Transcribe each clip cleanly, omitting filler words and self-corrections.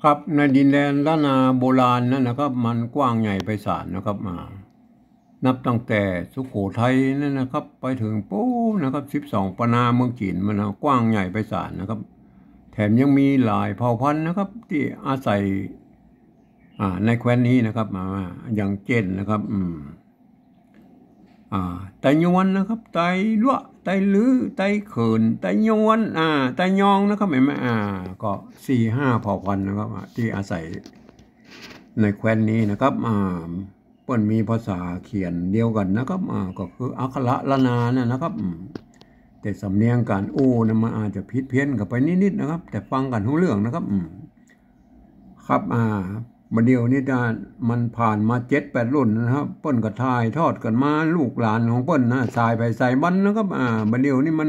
ครับในดินแดนล้านนาโบราณนั่นนะครับมันกว้างใหญ่ไพศาลนะครับนับตั้งแต่สุโขทัยนั่นนะครับไปถึงปูนะครับ12ปนาเมืองจีนมันกว้างใหญ่ไพศาลนะครับแถมยังมีหลายเผ่าพันธุ์นะครับที่อาศัยในแคว้นนี้นะครับอย่างเช่นนะครับไตยวนนะครับไตลั่วไตลือไตเขินไตยวนไตยองนะครับเห็นไหมก็4-5เผ่าพันธุ์นะครับที่อาศัยในแคว้นนี้นะครับเปิ้นมีภาษาเขียนเดียวกันนะครับก็คืออักขระละนาเนี่ยนะครับแต่สำเนียงการนะมันอาจจะผิดเพี้ยนกันไปนิดๆนะครับแต่ฟังกันรู้เรื่องนะครับครับมาเดียวนี่มันผ่านมา7-8รุ่นนะครับเปิ้นก็ถ่ายทอดกันมาลูกหลานของเปิ้นนะสายไปสายบันนะครับมาเดียวนี่มัน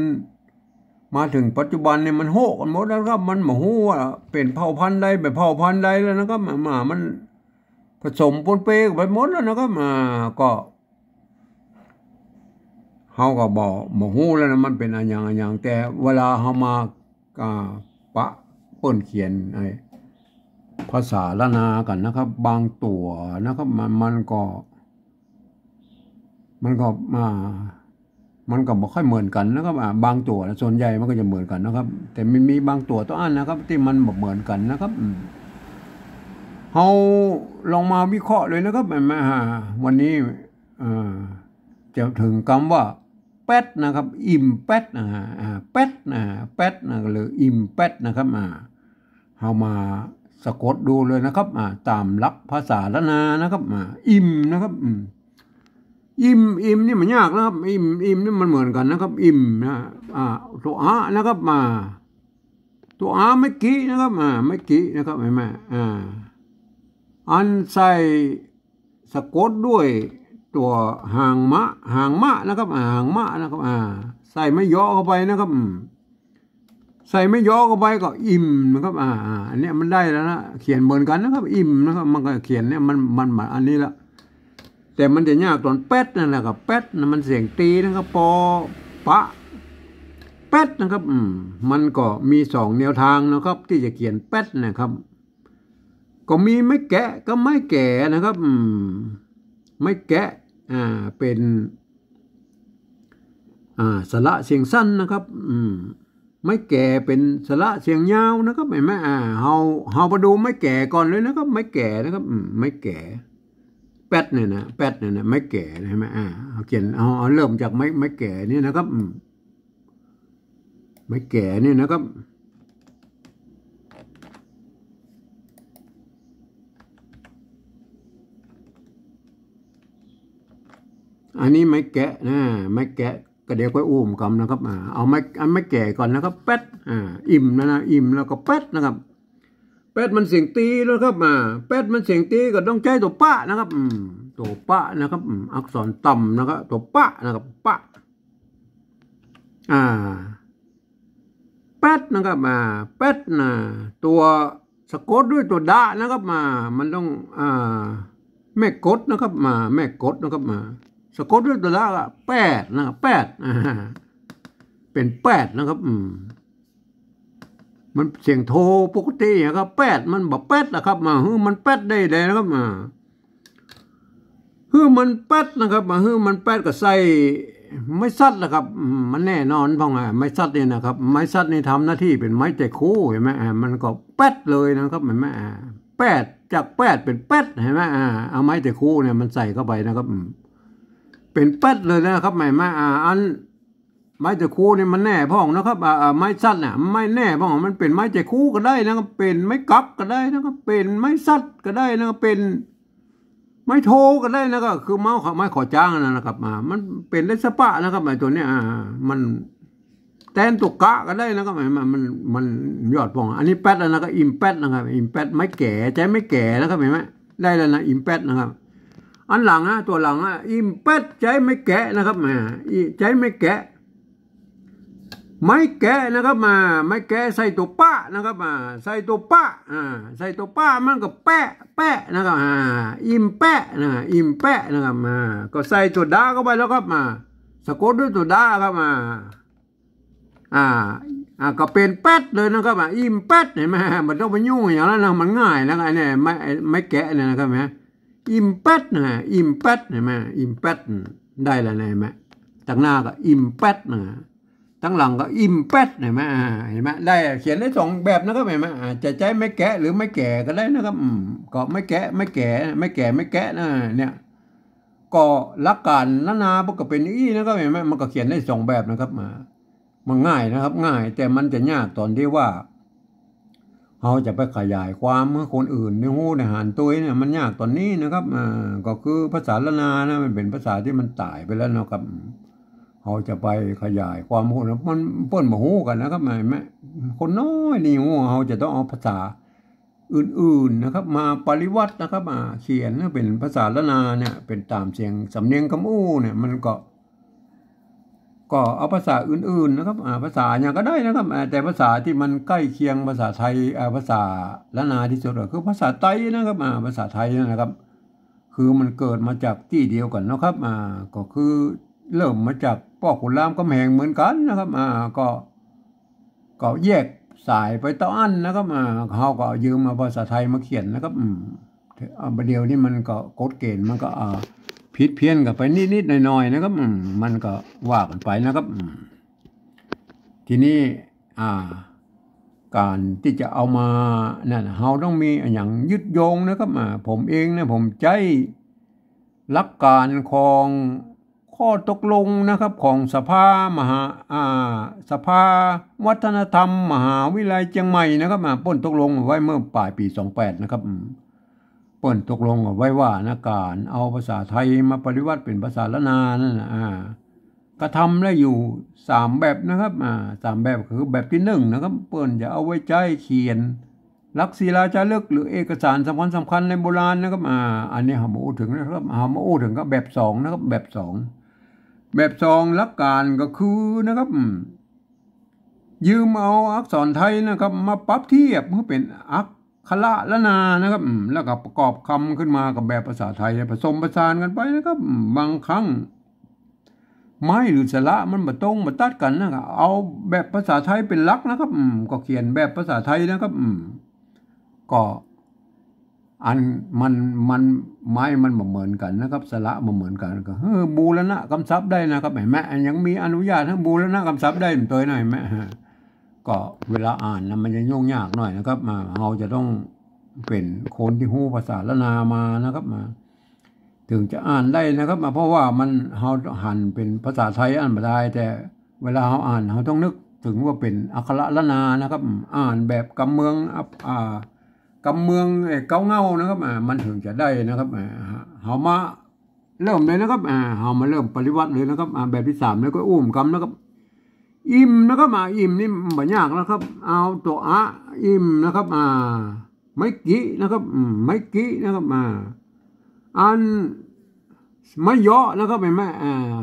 มาถึงปัจจุบันเนี่ยมันโหกันหมดแล้วครับมันมาฮู้ว่าเป็นเผ่าพันธุ์ใดแบบเผ่าพันธุ์ใดแล้วนะครับมันผสมปนเปไปหมดแล้วนะครับก็เฮาก็บ่ฮู้แล้วนะมันเป็นอันอย่างแต่เวลาเฮามาปะเปิ้นเขียนภาษาละนากันนะครับบางตัวนะครับมันก็บ่ค่อยเหมือนกันนะครับบางตัวส่วนใหญ่มันก็จะเหมือนกันนะครับแต่มีบางตัวตัวอันนะครับที่มันบ่เหมือนกันนะครับเฮาลองมาวิเคราะห์เลยนะครับวันนี้จะถึงคำว่าแป๊ดนะครับอิมแป๊ดแป๊ดแป๊ดหรืออิมแป๊ดนะครับเฮามาสะกดดูเลยนะครับตามหลักภาษาละนานะครับอิมนะครับอิมนี่มันยากนะครับอิมนี่มันเหมือนกันนะครับอิมนะตัวนะครับตัวไม่กี่นะครับไม่กี่นะครับเห็นไหมอันใส่สะกดด้วยตัวหางมะนะครับหางมะนะครับใส่ไม่ย่อเข้าไปนะครับใส่ไม่ย่อเข้าไปก็อิ่มนะครับอันนี้มันได้แล้วนะเขียนเหมือนกันนะครับอิ่มนะครับมันก็เขียนเนี่ยมันอันนี้ละแต่มันจะยากตอนแป๊ดนั่นแหละครับแป๊ดมันเสียงตีนะครับปอปะแป๊ดนะครับมันก็มี2แนวทางนะครับที่จะเขียนแป๊ดนะครับก็มีไม่แกะก็ไม่แก่นะครับไม่แกะเป็นสระเสียงสั้นนะครับไม่แก่เป็นสระเสียงยาวนะครับเห็นไหมเฮาไปดูไม่แก่ก่อนเลยนะครับไม่แก่นะครับไม่แก่แป๊ดเนี่ยนะแป๊ดเนี่ยนะไม่แก่ใช่ไหมเขียนเอาเริ่มจากไม่แก่นี่นะครับไม่แก่นี่นะครับอันนี้ไม่แกะนะไม่แกะก็เดี๋ยวก็อุ้มกำนะครับเอาไม่แก่ก่อนนะครับแป๊ดอิ่มนะอิ่มแล้วก็แป๊ดนะครับแป๊ดมันเสียงตีแล้วครับแป๊ดมันเสียงตีก็ต้องใช้ตัวปะนะครับตัวปะนะครับอักษรต่ำนะครับตัวปะนะครับปะแป๊ดนะครับแป๊ดตัวสะกดด้วยตัวดะนะครับมันต้องแม่กดนะครับแม่กดนะครับสะกดด้วยตัวละแปดนะครับแปดเป็นแปดนะครับมันเสียงโทปกตินะครับแปดมันบอกแปดนะครับมันแปดได้เลยนะครับมันแปดนะครับมันแปดก็ใส่ไม่ซัดนะครับมันแน่นอนเพราะไงไม่ซัดเนี่ยนะครับไม้ซัดนี่ทำหน้าที่เป็นไม้ใจคู่เห็นไหมมันก็แปดเลยนะครับเห็นไหมแปดจากแปดเป็นแปดเห็นไหมเอาไม้ใจคู่เนี่ยมันใส่เข้าไปนะครับเป็นแป๊ดเลยนะครับไม่อันไม้ตะคูนี่มันแน่พ่องนะครับไม้สั้นเนี่ยไม่แน่พ่องมันเป็นไม้ตะคูก็ได้นะครับเป็นไม้กับก็ได้นะครับเป็นไม้สั้นก็ได้นะครับเป็นไม้โทก็ได้นะครับคือไม้ขอจ้างนะครับมันเป็นได้สปะนะครับไอ้ตัวเนี้ยมันแตนตุกกะก็ได้นะครับมันยอดพ่องอันนี้แป๊ดแล้วนะครับอิมแป๊ดนะครับอิมแป๊ดไม้แก่ใจไม่แก่นะครับเห็นไหมได้แล้วนะอิมแป๊ดนะครับอันหลังตัวหลังอิมแป๊ดใจไม่แกะนะครับใจไม่แกะไม่แกะนะครับไม่แกะใส่ตัวป้านะครับใส่ตัวป้าใส่ตัวป้ามันก็แปะนะครับอิมแปะอิมแปะนะครับก็ใส่ตัวดาเข้าไปแล้วครับสะกดด้วยตัวดาครับ ก็เป็นแป๊ดเลยนะครับอิ่มแป๊ดเห็นไหมมันต้องไปยุ่งอย่างนั้นนะมันง่ายนะไอ้เนี่ยไม่แกะเนี่ยนะครับไหมอิ่มแป๊ดนะอิ่มแป๊ดเห็นไหมอิ่มแป๊ดได้แล้วเห็นไหมตั้งหน้าก็อิ่มแป๊ดนะตั้งหลังก็อิ่มแป๊ดเห็นไหมเห็นไหมได้เขียนได้สองแบบนะครับเห็นไหมจะใช้ไม่แกะหรือไม่แก่ก็ได้นะครับก็ไม่แกะไม่แก่ไม่แก่ไม่แกะนะเนี่ยก็หลักการนาพวกก็เป็นอีนะครับเห็นไหมมันก็เขียนได้สองแบบนะครับมันง่ายนะครับง่ายแต่มันจะยากตอนที่ว่าเราจะไปขยายความเมื่อคนอื่นในหูในหานตัวเนี่ยมันยากตอนนี้นะครับก็คือภาษาละนานะมันเป็นภาษาที่มันตายไปแล้วนะครับเราจะไปขยายความคนมันเปิ้นมาหูกันนะครับแม่คนน้อยนี่หูเราจะต้องเอาภาษาอื่นๆนะครับมาปริวัตินะครับเขียนเป็นภาษาละนาเนี่ยเป็นตามเสียงสำเนียงคำอู้เนี่ยมันก็เอาภาษาอื่นๆนะครับภาษาอย่างก็ได้นะครับแต่ภาษาที่มันใกล้เคียงภาษาไทยภาษาละนาที่สุดก็คือภาษาไทยนะครับภาษาไทยนะครับคือมันเกิดมาจากที่เดียวกันนะครับก็คือเริ่มมาจากพ่อขุนรามคำแหงเหมือนกันนะครับก็แยกสายไปต่ออันนะครับเขาก็ยืมมาภาษาไทยมาเขียนนะครับประเดี๋ยวนี้มันก็กฎเกณฑ์มันก็ผิดเพี้ยนกันไปนิดๆหน่อยๆนะครับมันก็ว่ากันไปนะครับทีนี้การที่จะเอามานั่นเราต้องมีอย่างยึดโยงนะครับผมเองนะผมใจหลักการของข้อตกลงนะครับของสภาวัฒนธรรมมหาวิทยาลัยเชียงใหม่นะครับป้นตกลงไว้เมื่อปลายปี28นะครับเปิ้นตกลงไว้ว่านะการเอาภาษาไทยมาปฏิวัติเป็นภาษาละนานั่นกระทำได้อยู่3แบบนะครับ3แบบคือแบบที่1นะครับเปิ้นจะเอาไว้ใช้เขียนลักษิลาจารึกหรือเอกสารสำคัญในโบราณนะครับอันนี้หามาถึงนะครับหามาถึงก็แบบ2นะครับแบบ2หลักการก็คือนะครับยืมเอาอักษรไทยนะครับมาปรับเทียบเพื่อเป็นอักขระละนานะครับแล้วก็ประกอบคำขึ้นมากับแบบภาษาไทยผสมผสานกันไปนะครับบางครั้งไม้หรือสระมันมาตรงมาตัดกันนะครับเอาแบบภาษาไทยเป็นหลักนะครับก็เขียนแบบภาษาไทยนะครับก็อันมันไม้มันเหมือนกันนะครับสระเหมือนกันก็บูรณะคำศัพท์ได้นะครับแม่ยังมีอนุญาตให้บูรณะคำศัพท์ได้ตัวหน่อยแม่ก็เวลาอ่านนะมันจะยุ่งยากหน่อยนะครับเราจะต้องเป็นคนที่รู้ภาษาละนามานะครับถึงจะอ่านได้นะครับเพราะว่ามันเราหันเป็นภาษาไทยอ่านไม่ได้แต่เวลาเราอ่านเราต้องนึกถึงว่าเป็นอักขระละนานะครับอ่านแบบกำเมืองเก้าเงานะครับมันถึงจะได้นะครับเรามาเริ่มเลยนะครับเรามาเริ่มปฏิวัติเลยนะครับแบบที่3แล้วก็อุ้มกำนะครับอิ่มนะครับอิ่มนี่ไม่ยากนะครับเอาตัวอิ่มนะครับไม่กี่นะครับไม่กี่นะครับอันไม่เยอะนะครับเห็นไหม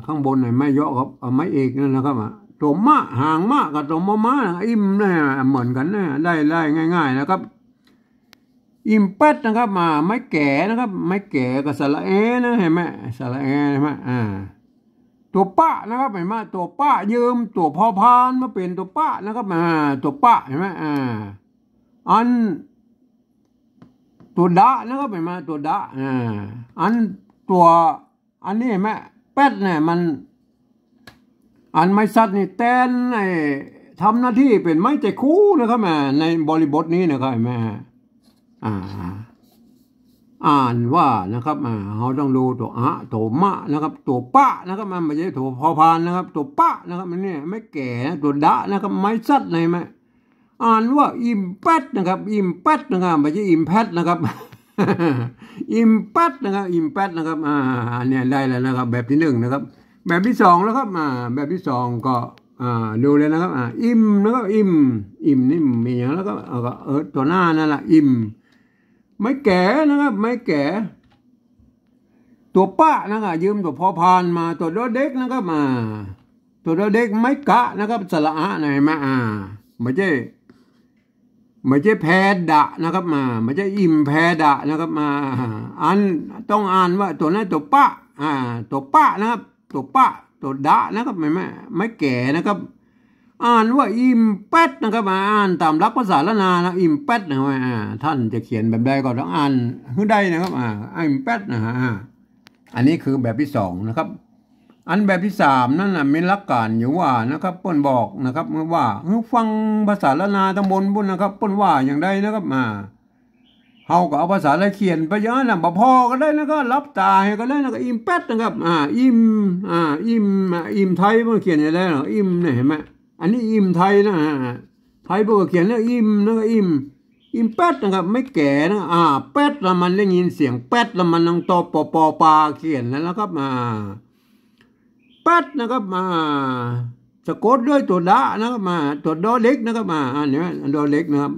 ข้างบนไหนไม่เยอะครับไม่เอกนั่นนะครับตัวมะห่างมะกับตัวมะอิ่มเนี่ยเหมือนกันนะได้ง่ายๆนะครับอิ่มเป็ดนะครับไม่แก่นะครับไม่แก่กับสระเอนะเห็นไหมสระเอเห็นไหมตัวป้านะครับเห็นไหมตัวป้ายืมตัวพอพานมาเป็นตัวป้านะครับตัวป้าเห็นไหมอันตัวดะนะครับเห็นไหมตัวดะอันนี้เห็นไหมเป็ดเนี่ยมันอันไม้สัตว์นี่แตนทำหน้าที่เป็นไม้ใจคู่นะครับในบริบทนี้นะครับเห็นไหมอ่านว่านะครับเราต้องดูตัวตัวมะนะครับตัวปะนะครับมันไม่ใช่ตัวพอพานนะครับตัวปะนะครับมันเนี่ยไม่แก่ตัวดะนะครับไม้สัตว์เลยไหมอ่านว่าอิมแพดนะครับอิมแพดนะครับไม่ใช่อิมแพดนะครับอิมแพดนะครับอิมแพดนะครับอันนี้ได้แล้วนะครับแบบที่1นะครับแบบที่2แล้วครับแบบที่2ก็ดูเลยนะครับอิมนะครับอิมนี่มีอย่างแล้วก็ตัวหน้านั่นแหละอิมไม่แก่นะครับไม่แก่ตัวป้านะครับยืมตัวพอพานมาตัวเด็กนะครับตัวเด็กไม่กะนะครับสระไหนมาไม่ใช่แพดะนะครับไม่ใช่อิ่มแพดะนะครับอันต้องอ่านว่าตัวนั้นตัวป้าตัวป้านะครับตัวป้าตัวดะนะครับไม่แก่นะครับ อ่านว่าอิมแปดนะครับอ่านตามหลักภาษาละนานะอิมแปดนะครับท่านจะเขียนแบบใดก็ต้องอ่านให้ได้นะครับอิมแปดนะฮะอันนี้คือแบบที่สองนะครับอันแบบที่สามนั่นนะมีหลักการอยู่ว่านะครับเปิ้นบอกนะครับว่าฟังภาษาละนาตำบลบุญนะครับเปิ้นว่าอย่างใดนะครับเฮาก็เอาภาษาละเขียนไปเยอะนะบ่พอก็ได้นะก็รับตาให้ก็ได้นะก็อิมแปดนะครับอิมไทยมันเขียนอย่างไรนะอิมเนี่ยเห็นไหมอันนี้อิมไทยนะไทยพวกเขียนแล้วอิมนะก็อิมแปดนะครับไม่แก่นะแปดแล้วมันได้ยินเสียงแปดแล้วมันต้องตอปอปาเขียนแล้วครับแปดนะครับสะกดด้วยตัวดะนะครับตัวดอเล็กนะครับอันนี้ดอเล็กนะครับ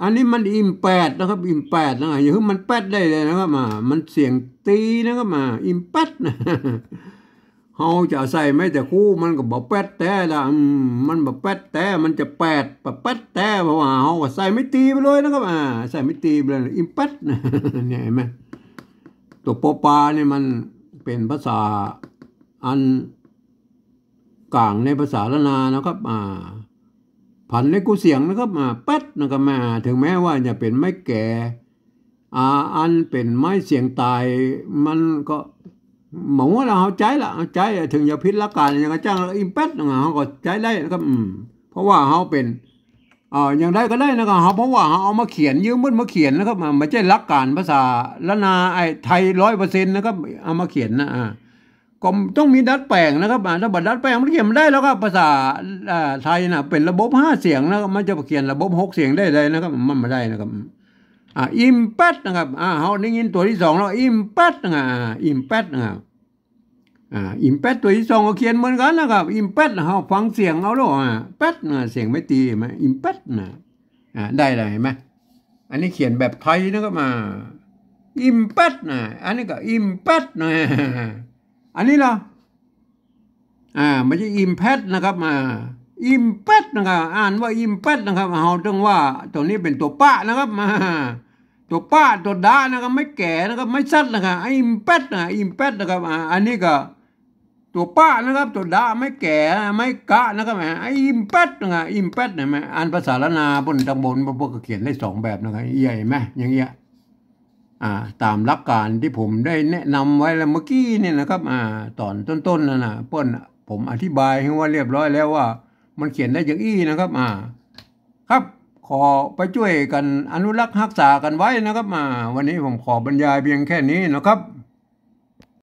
อันนี้มันอิมแปดนะครับอิมแปดนะอย่าให้มันแปดได้เลยนะครับมันเสียงตีนะครับอิมแปดนะเขาจะใส่ไม่แต่คู่มันก็บอกแปดแต่ละมันบอกแปดแต่มันจะแปดแปดแต่เพราะว่าเขาก็ใส่ไม่ตีไปเลยนะครับใส่ไม่ตีไปเลยอิมแปดเนี่ยเห็นไหมตัวปอปาเนี่ยมันเป็นภาษาอันกลางในภาษาละนานะครับผันเล็กกูเสียงนะครับแป๊ดนะครับถึงแม้ว่าจะเป็นไม้แก่อันเป็นไม้เสียงตายมันก็หมายว่าเราใจละใจถึงจะพิษละกันอย่างจ้างเราอิมแป๊ดนะเขาก็ใจได้นะครับเพราะว่าเขาเป็นอย่างได้ก็ได้นะครับเขาเพราะว่าเขาเอามาเขียนยืมมืดมาเขียนนะครับไม่ใช่ลักการภาษาละนาไทย100%นะครับเอามาเขียนนะก็ต้องมีดัดแปลงนะครับถ้าบัดดัดแปลงมันเขียนไม่ได้แล้วครับภาษาไทยนะเป็นระบบ5 เสียงนะครับมันจะเขียนระบบ6 เสียงได้เลยนะครับมันไม่ได้นะครับอิมแปดนะครับเขาได้ยินตัวที่2แล้วอิมแปดนะอิมแปดนะครับอิมแปดตัวที่2ก็เขียนเหมือนกันนะครับอิมแปดเขาฟังเสียงเอาแล้วแปดเสียงไม่ตีไหมอิมแปดนะได้เลยเห็นไหมอันนี้เขียนแบบไทยนะครับอิมแปดนะอันนี้ก็อิมแปดนะอันนี้ล่ะไม่ใช่อิมแพดนะครับอิมแพดนะครับอ่านว่าอิมแพดนะครับเราต้องว่าตัวนี้เป็นตัวป้านะครับตัวป้าตัวดานะครับไม่แก่นะครับไม่สั้นนะครับอิมแพดอิมแพดนะครับอันนี้ก็ตัวป้านะครับตัวดาไม่แก่ไม่กะนะครับอิมแพดนะครับอิมแพดเห็นไหมอ่านภาษาละนาบนตำบลพวกก็เขียนได้2 แบบนะครับใหญ่ไหมอย่างเงี้ยตามหลักการที่ผมได้แนะนำไว้แล้วเมื่อกี้เนี่ยนะครับตอนต้นๆนะเปิ้ลผมอธิบายให้ว่าเรียบร้อยแล้วว่ามันเขียนได้อย่างอี้นะครับครับขอไปช่วยกันอนุรักษ์รักษากันไว้นะครับวันนี้ผมขอบรรยายเพียงแค่นี้นะครับ